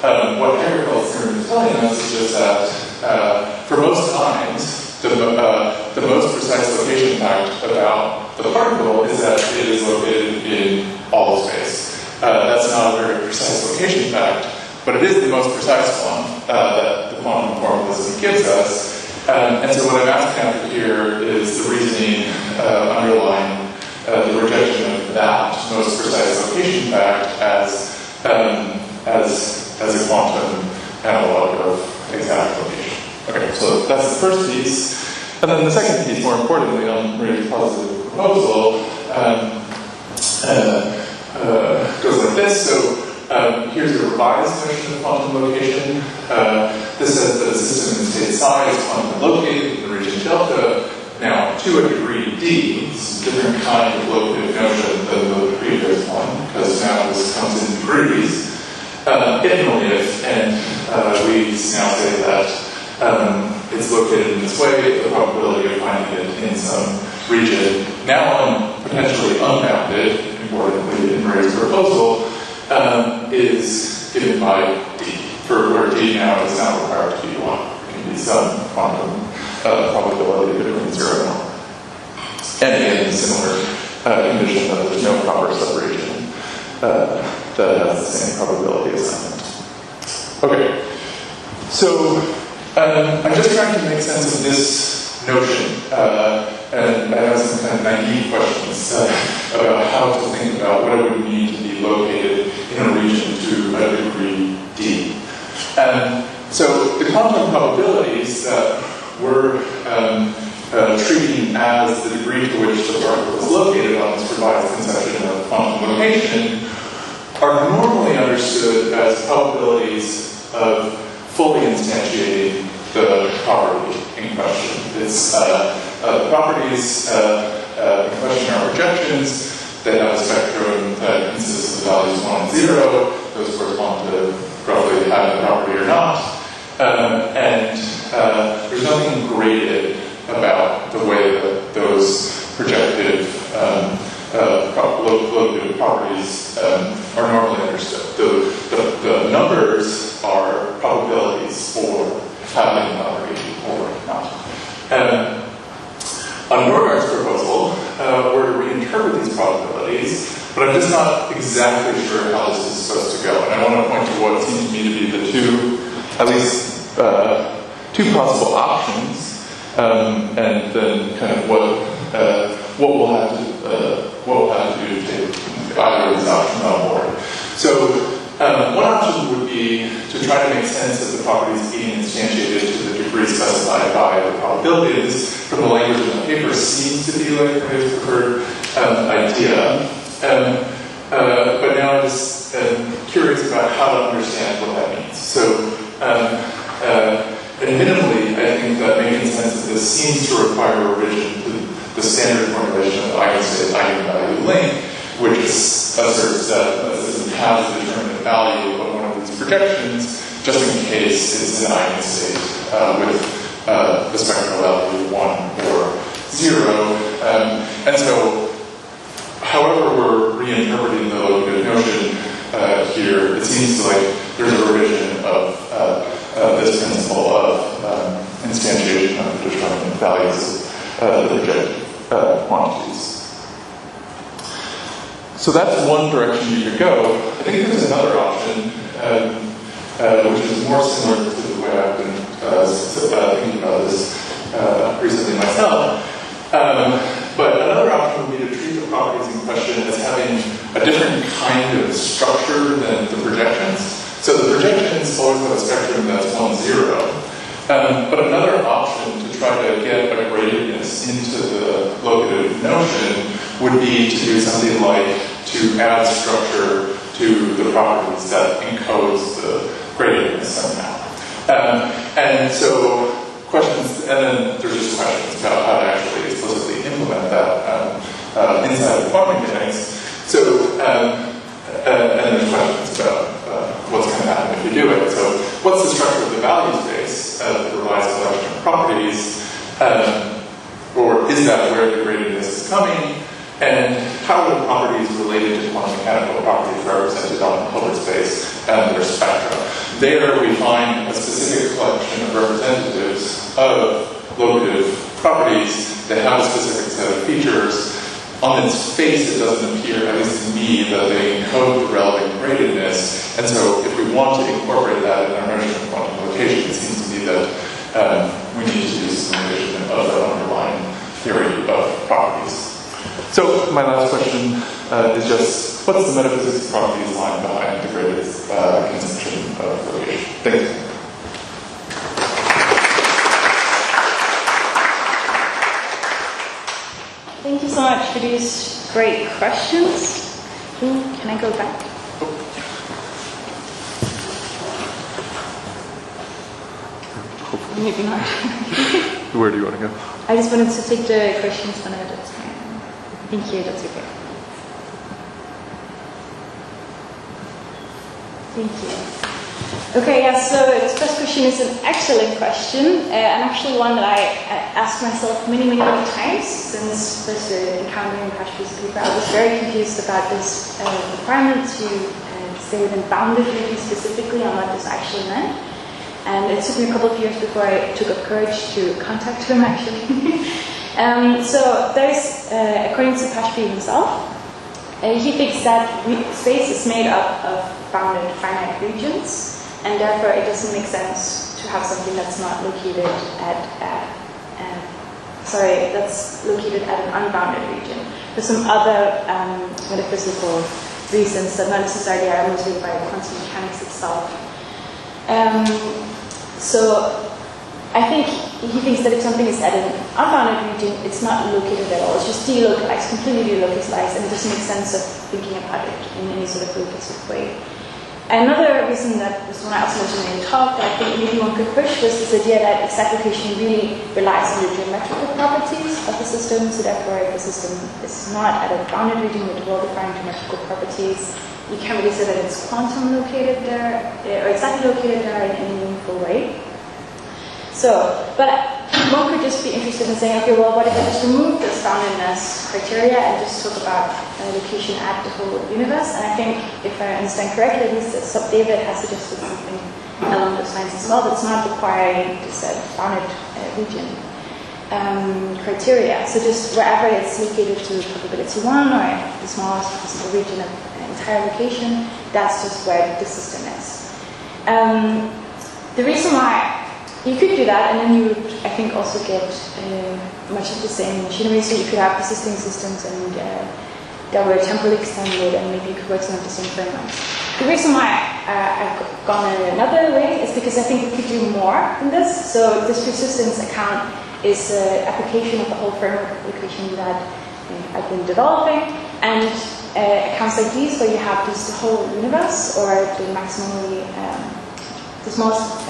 Speaker 3: what Micheal is going to be telling us is just that for most times, the most precise location fact about the particle is that it is located in all of space. That's not a very precise location fact, but it is the most precise one that the quantum formalism gives us. And so what I'm asking after here is the reasoning underlying the rejection of that most precise location fact as a quantum analog of exact location. Okay, so that's the first piece. And then the second piece, more importantly, on Maria's positive proposal, goes like this. So here's a revised notion of quantum location. This says that a system in state psi is quantum located in the region delta. Now, to a degree D, it's a different kind of locative notion than the previous one, because now this comes in degrees. If and only if, and we now say that it's located in this way, the probability of finding it in some region, now potentially unbounded, importantly in Maria's proposal, is given by D, for where D now is not required to be 1. It can be some quantum probability between 0 and 1. And again, similar condition that there's no proper separation that has the same probability assignment. Okay, so I'm just trying to make sense of this notion, and I have some kind of naive questions about how to think about what it would mean to be located in a region to a degree D. So the quantum probabilities that we're treating as the degree to which the particle is located on this revised conception of quantum location are normally understood as probabilities of fully instantiating the property in question. It's the properties in question are projections. They have a spectrum that consists of values 1 and 0. Those correspond to roughly having the property or not. And there's nothing graded about the way that those projective locative properties are normally understood. The numbers are probabilities for having the property or not. On Nørgaard's proposal, we're to reinterpret these probabilities, but I'm just not exactly sure how this is supposed to go. And I want to point to what seems to me to be the two possible options, and then kind of what we'll have to do to take either of these options on board. So one option would be to try to make sense of the properties being instantiated to the degree specified by the probability. This, from the language in the paper, seems to be like Maria's preferred idea. But now I'm just curious about how to understand what that means. So, admittedly, I think that making sense of this seems to require a revision to the standard formulation of the eigenstate eigenvalue link, which asserts that a system has a determinate value of one of these projections, just in case it's an eigenstate with the spectral value 1 or 0. And so, however we're reinterpreting the locative notion here it seems like there's a revision of this principle of instantiation of the determinant values of the projected quantities. So that's one direction you could go. I think there's another option, which is more similar to the way I've been thinking about this recently myself. But another option would be to treat the properties in question as having a different kind of structure than the projections. So the projections always have a spectrum that's 1, 0. But another option to try to get a gradientness into the locative notion would be to do something like to add structure to the properties that encodes the gradientness somehow. And so questions, and then there's just questions about how to actually explicitly implement that inside of quantum mechanics. So, and there's questions about what's going to happen if you do it. So, what's the structure of the value space of the revised collection of properties? Or is that where the gradientness is coming? And how are the properties related to quantum mechanical properties represented on the Hilbert space and their spectra? There we find a specific collection of representatives of locative properties that have a specific set of features. On its face, it doesn't appear, at least to me, that they encode the relevant gradedness. And so if we want to incorporate that in our notion of quantum location, it seems to me that we need to do some revision of the underlying theory of properties. So my last question is just, what's the metaphysics properties lying behind the greatest conception of location? Thank you.
Speaker 1: Thank you so much for these great questions. Can I go back? Maybe not.
Speaker 3: Where do you want to go?
Speaker 1: I just wanted to take the questions one at a time. Thank you, that's okay. Thank you. Okay, yeah, so this first question is an excellent question, and actually one that I asked myself many times since first encountering Pashtu's paper. I was very confused about this requirement to stay within bounded regions specifically on what this actually meant. And it took me a couple of years before I took up courage to contact him, actually. So there's, according to Pashtu himself, he thinks that space is made up of bounded finite regions, and therefore it doesn't make sense to have something that's not located that's located at an unbounded region. There's some other metaphysical reasons that not necessarily are motivated by quantum mechanics itself. So I think he thinks that if something is at an unbounded region, it's not located at all. It's just delocalized, completely delocalized, and it doesn't make sense of thinking about it in any sort of recursive way. Another reason that this one I also mentioned in the talk that I think maybe one could push was this idea that exact location really relies on the geometrical properties of the system, so therefore if the system is not at a bounded region with well-defined geometrical properties, you can't really say that it's quantum located there, or exactly located there in any meaningful way. So, but one could just be interested in saying, okay, well, what if I just remove this boundedness criteria and just talk about location at the whole universe? And I think, if I understand correctly, at least David has suggested something along those lines as well, that's not requiring this bounded region criteria. So just wherever it's located to probability 1 or the smallest possible region of entire location, that's just where the system is. The reason why you could do that, and then you would, I think, also get much of the same machinery. So you could have persisting systems and that were temporally extended, and maybe you could work some of the same frameworks. The reason why I've gone another way is because I think we could do more than this. So this persistence account is an application of the whole framework application that I've been developing, and accounts like these where you have this whole universe or the maximally the smallest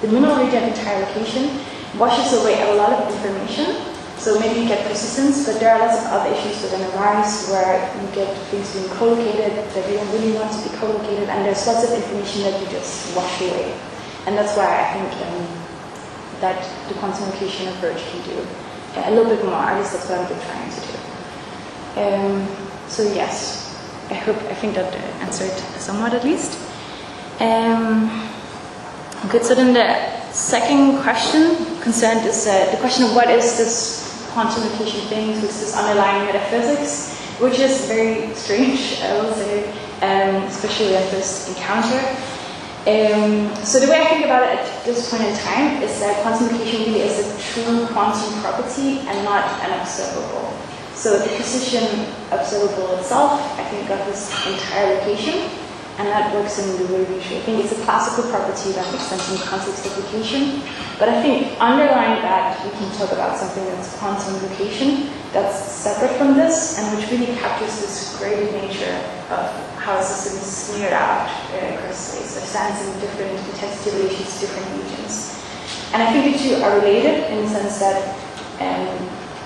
Speaker 1: the minimal region of entire location washes away a lot of information. So maybe you get persistence, but there are lots of other issues that then arise where you get things being collocated that you don't really want to be collocated, and there's lots of information that you just wash away. And that's why I think that the quantum location approach can do a little bit more. At least that's what I've been trying to do. So yes, I think that answered somewhat at least. Good, so then the second question concerned is the question of what is this quantum location thing, which is this underlying metaphysics, which is very strange, I will say, especially at first encounter. So the way I think about it at this point in time is that quantum location really is a true quantum property and not an observable. So the position observable itself, I think, got this entire location, and that works in the way we should. I think it's a classical property that extends in the context of location, but I think underlying that, we can talk about something that's quantum location, that's separate from this, and which really captures this graded nature of how a system is smeared out across space, or stands in different intensity relations to different regions. And I think the two are related in the sense that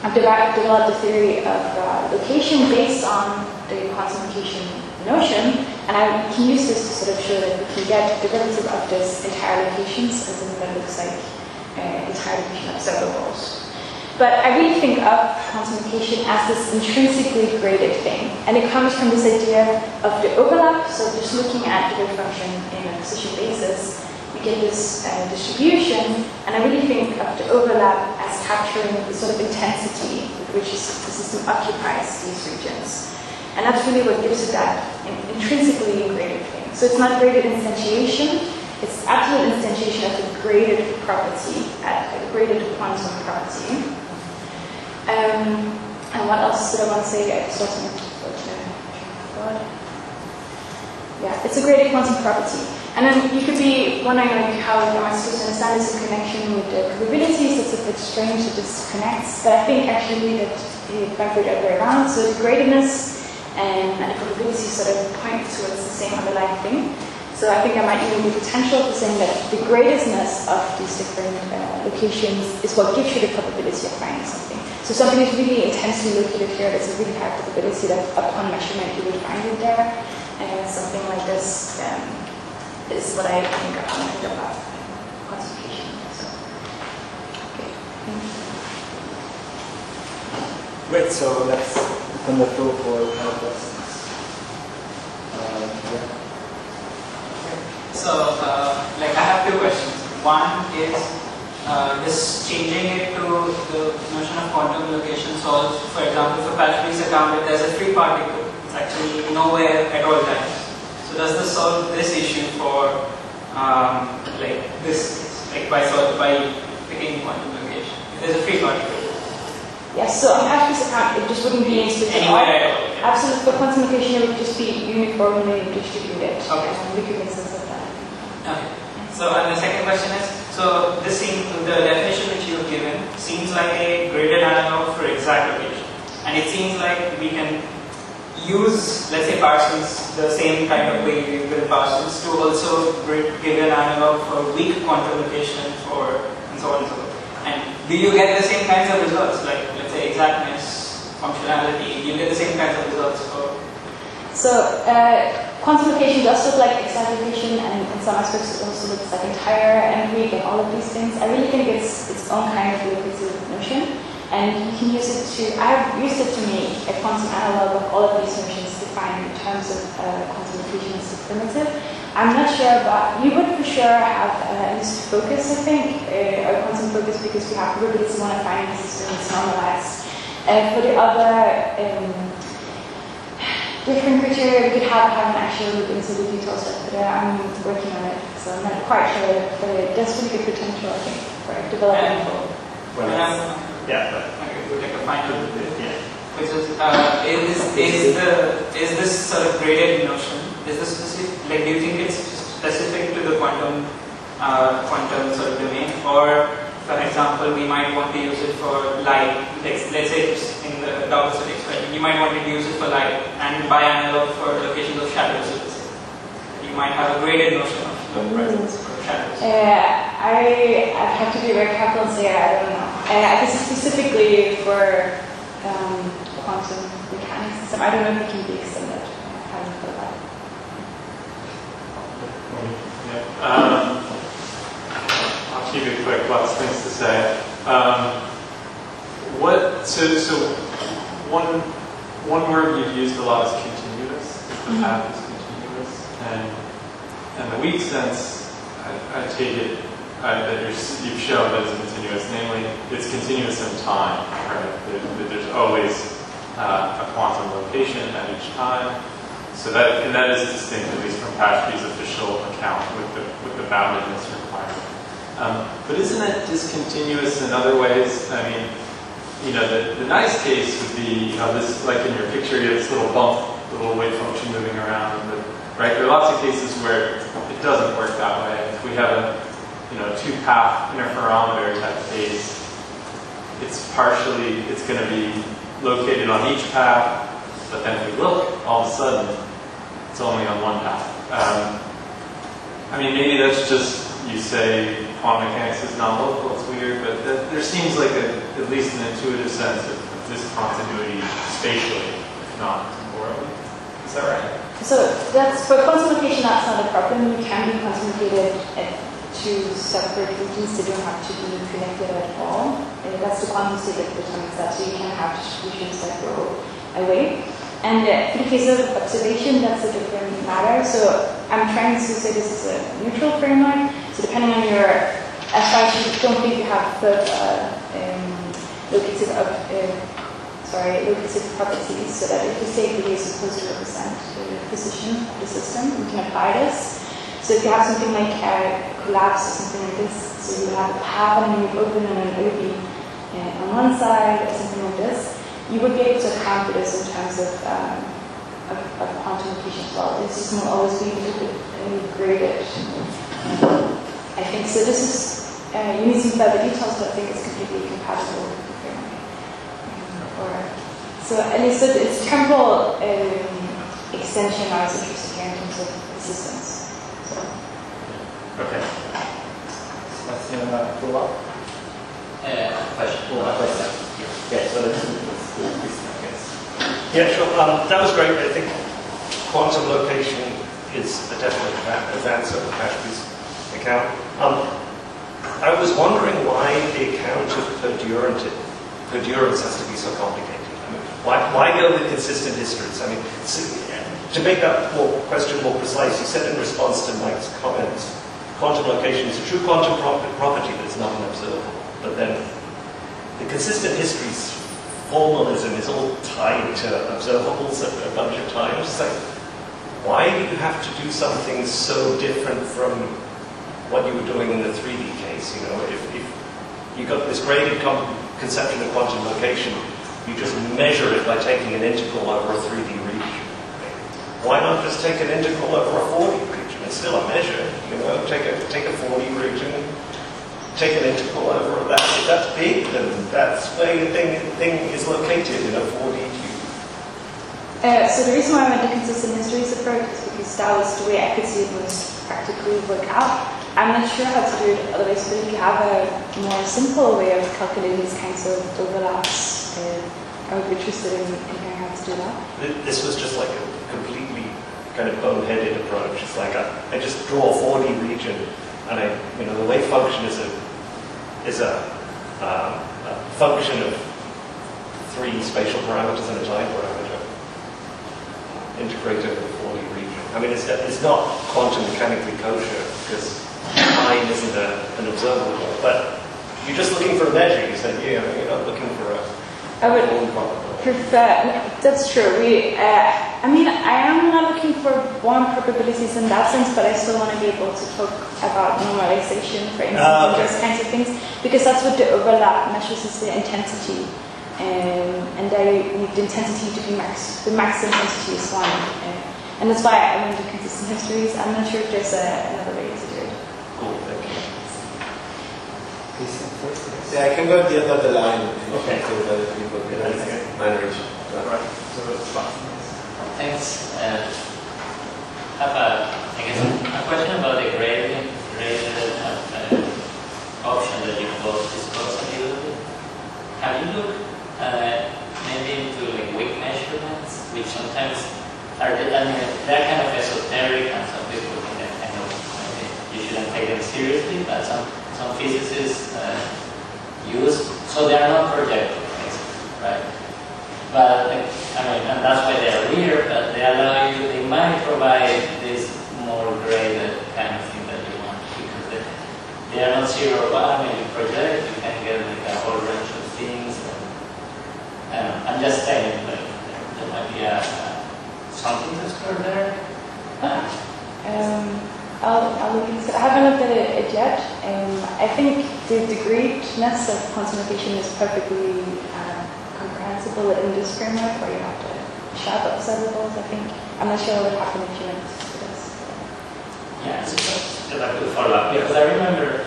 Speaker 1: I've developed a theory of location based on the quantum location notion, and I can use this to sort of show that we can get derivative of this entire locations as something that looks like entire location observables. But I really think of quantum location as this intrinsically graded thing, and it comes from this idea of the overlap. So just looking at the wave function in a position basis, we get this distribution, and I really think of the overlap as capturing the sort of intensity with which the system occupies these regions. And that's really what gives it that intrinsically graded thing. So it's not graded instantiation, it's absolute instantiation of a graded property, a graded quantum property. And what else did I want to say? I just lost my thought. Yeah, it's a graded quantum property. And then you could be wondering, like, how am I supposed to understand this in connection with the probabilities? It's a bit strange to disconnect, but I think actually that you back the other way around. So the gradedness and the probability sort of point towards the same underlying thing. So I think there might even be potential for saying that the gradedness of these different locations is what gives you the probability of finding something. So something is really intensely located here, there's a really high probability that upon measurement you would find it there. And something like this is what I think about quantification. So, okay.
Speaker 2: Great, so let's open the floor for other questions. Yeah.
Speaker 4: So, like, I have two questions. One is this changing it to the notion of quantum location solves, for example, for Patrick's account, if there's a free particle, it's actually nowhere at all times. So does this solve this issue for like this, like by picking quantum location? If there's a free particle.
Speaker 1: Yes, so on Patrick's account, it just wouldn't be instituted.
Speaker 4: Anywhere at all. Yeah.
Speaker 1: Absolutely, for quantum location, it would just be uniformly distributed.
Speaker 4: Okay.
Speaker 1: We could make sense of that.
Speaker 4: Okay. So, and the second question is, so this seems, the definition which you've given seems like a graded analog for exact location. And it seems like we can use, let's say, Parsons, the same kind of way we build Parsons, to also give an analog for weak quantum location for, and so on and so forth. And do you get the same kinds of results, like, let's say, exactness, functionality, you get the same kinds of results for?
Speaker 1: So, quantum location does look like exact location, and in some aspects it also looks like entire and weak and all of these things. I really think it's its own kind of locative notion, and you can use it to, I've used it to make a quantum analog of all of these notions defined in terms of quantum location as a primitive. I'm not sure, but we would for sure have at least focus, I think, or quantum focus, because we have probability modifying the system, it's normalized. For the other different criteria, we could have an actual look into the details, but I'm working on it, so I'm not quite sure, but it does really good potential, I think, for developing.
Speaker 2: Yeah, but
Speaker 4: we'll take a final bit.
Speaker 2: yeah.
Speaker 4: Which is this sort of graded notion? Is this specific? Like, do you think it's specific to the quantum sort of domain, or, for example, we might want to use it for light? Let's say it's in the opposite experiment, you might want to use it for light, and by analog for locations of shadows. You might have a graded notion of presence for shadows.
Speaker 1: I have to be very careful and say I don't know. I guess specifically for quantum mechanics, I don't know if it can be extended. I haven't thought about it.
Speaker 5: I'll keep it quick, lots of things to say. So one word you've used a lot is continuous. The path is continuous. And the weak sense, I take it that you've shown that it's continuous, namely it's continuous in time, right? There's always a quantum location at each time. So that is distinct, at least from Paschke's official account with the boundedness requirement. But isn't it discontinuous in other ways? I mean, the nice case would be, this, like in your picture, you have this little bump, the little wave function moving around, right? There are lots of cases where it doesn't work that way. If we have a two-path interferometer type case, it's going to be located on each path, but then if we look, all of a sudden, it's only on one path. I mean, maybe that's just, you say quantum mechanics is non-local, it's weird, but there seems like at least an intuitive sense of discontinuity spatially, if not temporally. Is that right?
Speaker 1: So for quantum location, that's not a problem. You can be quantum located at two separate regions. They don't have to be connected at all. And that's the quantum state that determines that. So you can have distributions that go away. And for the case of observation, that's a different matter. So I'm trying to say this is a neutral framework. So depending on your, as far as you don't think you have the locative properties, so that if the state value is supposed to represent the position of the system, you can apply this. So if you have something like a collapse or something like this, so you have a path and you open and it would be on one side or something like this, you would be able to account for this in terms of quantum location as well. The system will always be a little bit graded. I think so. This is you need some further details, but I think it's completely compatible with the framework. So at least it's temporal extension I was interested here in terms of systems. So.
Speaker 2: Okay. Sebastian, follow up?
Speaker 6: Question.
Speaker 2: Yeah, so let's do this.
Speaker 6: Yeah, sure. That was great. I think quantum location is a definite advance over Paschke's account. I was wondering why the account of perdurance has to be so complicated. I mean, why go with consistent histories? I mean, to make that question more precise, you said in response to Mike's comments, quantum location is a true quantum property, but it's not an observable. But then the consistent histories formalism is all tied to observables a bunch of times. It's like, why do you have to do something so different from what you were doing in the 3D case? If you got this graded conception of quantum location, you just measure it by taking an integral over a 3D region. Why not just take an integral over a 4D region? It's still a measure. Take a 4D region, take an integral over that. If that's big, then that's where your thing is located in a 4D cube.
Speaker 1: So the reason why I went to consistent histories approach is because that was the way I could see it most practically work out. I'm not sure how to do it otherwise, but if you have a more simple way of calculating these kinds of overlaps, I would be interested in hearing how to do that.
Speaker 6: This was just like a completely kind of boneheaded approach. It's like I just draw a 4D region, and the wave function is a function of 3 spatial parameters and a time parameter integrated with a 4D region. I mean, it's not quantum mechanically kosher because time isn't an observable, but you're just looking for a measure. You said, you're not looking for a.
Speaker 1: I would prefer. That's true. I am not looking for Born probabilities in that sense, but I still want to be able to talk about normalization, for instance, and those kinds of things, because that's what the overlap measures is the intensity, and I need the intensity to be max. The max intensity is 1, and that's why I went to consistent histories. I'm not sure if there's another way to do it.
Speaker 6: Cool. Thank you.
Speaker 7: Yeah, I can go at the end of the line.
Speaker 6: Okay.
Speaker 7: So that people can manage.
Speaker 2: Right. So
Speaker 8: Thanks. I have a question about the graded option that you both discussed a little bit. Have you looked maybe into weak measurements, which sometimes they're kind of esoteric, and some people think that maybe you shouldn't take them seriously, but some physicists use, so they are not projective, basically, right? But and that's why they are weird, but they might provide this zero or one, when you project, you can get like a whole range of things. And, I'm just saying, like, there might be something to explore there.
Speaker 1: I'll look into it. I haven't looked at it yet. I think the degreedness of quantification is perfectly comprehensible in this framework, where you have to shove up sub-levels, I think. I'm not sure what would happen if you went to this.
Speaker 8: Yeah, so just like to follow up. Because I remember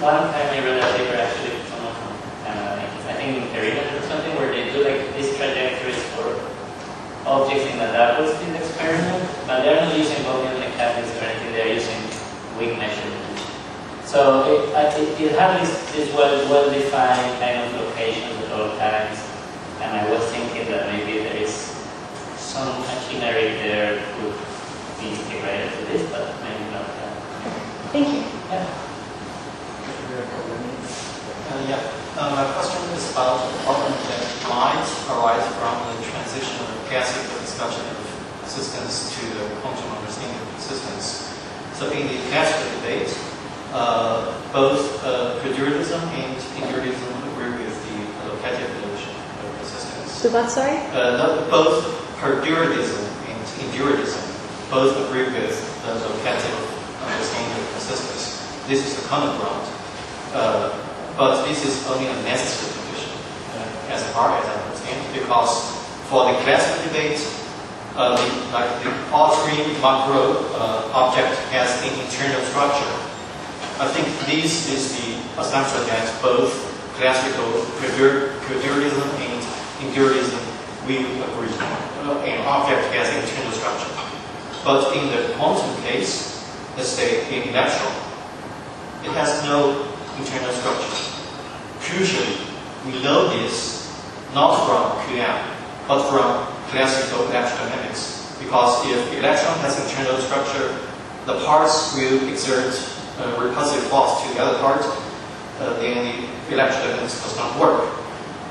Speaker 8: one time I read a paper actually from someone from Canada, I think in Perimeter or something, where they do like these trajectories for objects in a double speed experiment, but they're not using Gaussian mechanics or anything, they're using wing measurement. So it has this well-defined kind of locations at all times, and I was thinking that maybe there is some machinery there could be integrated to this, but maybe not.
Speaker 1: Thank you.
Speaker 8: Yeah.
Speaker 9: My question is about the problem that might arise from the transition of classical discussion of persistence to the quantum understanding of persistence. So in the classical debate, both periodism and individualism agree with the locative notion of persistence.
Speaker 1: So what, sorry?
Speaker 9: Both periodism and individualism both agree with the locative understanding of persistence. This is the common ground. But this is only a necessary condition, as far as I understand, because for the classical debate, the all-three macro object has an internal structure. I think this is the assumption that both classical periodism and individualism will agree. An object has an internal structure. But in the quantum case, let's say in electron, it has no internal structure. Crucially, we know this not from QM, but from classical electrodynamics. Because if the electron has internal structure, the parts will exert repulsive force to the other part, then the electrodynamics does not work.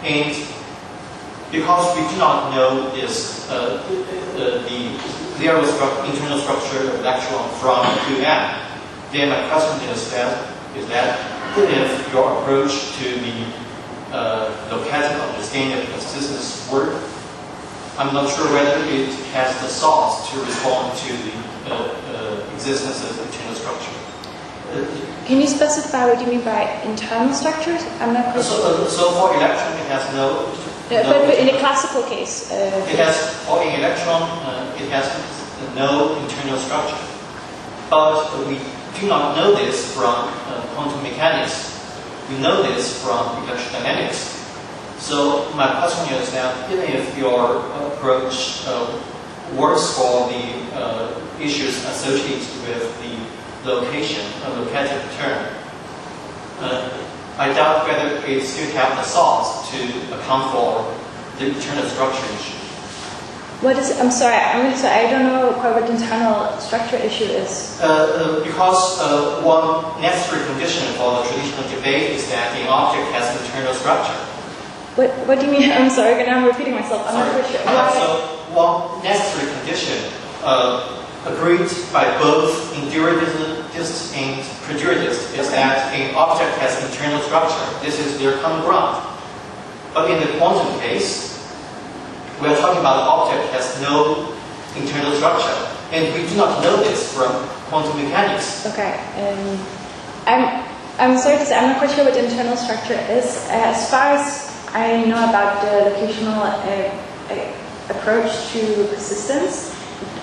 Speaker 9: And because we do not know this, the internal structure of electron from QM, then my question is that if your approach to the locative understanding of persistence work, I'm not sure whether it has the sauce to respond to the existence of internal structure.
Speaker 1: Can you specify what you mean by internal structures? I'm not quite sure.
Speaker 9: So for electron, it has no.
Speaker 1: But in a classical case,
Speaker 9: it has for an electron, it has no internal structure. But we do not know this from quantum mechanics. We know this from electrodynamics. So my question is that even if your approach works for the issues associated with the location, locative term, I doubt whether it still have the sauce to account for the internal structure issue.
Speaker 1: What is? I'm sorry. I don't know quite what the internal structure issue is.
Speaker 9: Because one necessary condition for the traditional debate is that the object has internal structure.
Speaker 1: What do you mean? I'm sorry. I'm repeating myself. I'm not quite sure.
Speaker 9: So one necessary condition agreed by both individualists and periodicists is that an object has internal structure. This is their common ground. But in the quantum case, we are talking about an object has no internal structure, and we do not know this from quantum mechanics.
Speaker 1: Okay. I'm sorry to say I'm not quite sure what the internal structure is. As far as I know about the locational approach to persistence,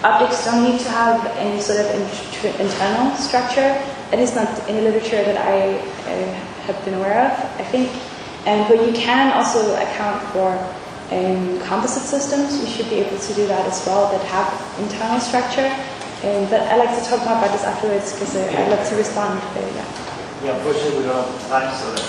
Speaker 1: objects don't need to have any sort of internal structure. It is not in the literature that I have been aware of, I think. But you can also account for composite systems. You should be able to do that as well, that have internal structure. But I'd like to talk more about this afterwards because I'd like to respond.
Speaker 2: Yeah, unfortunately we don't have time, so that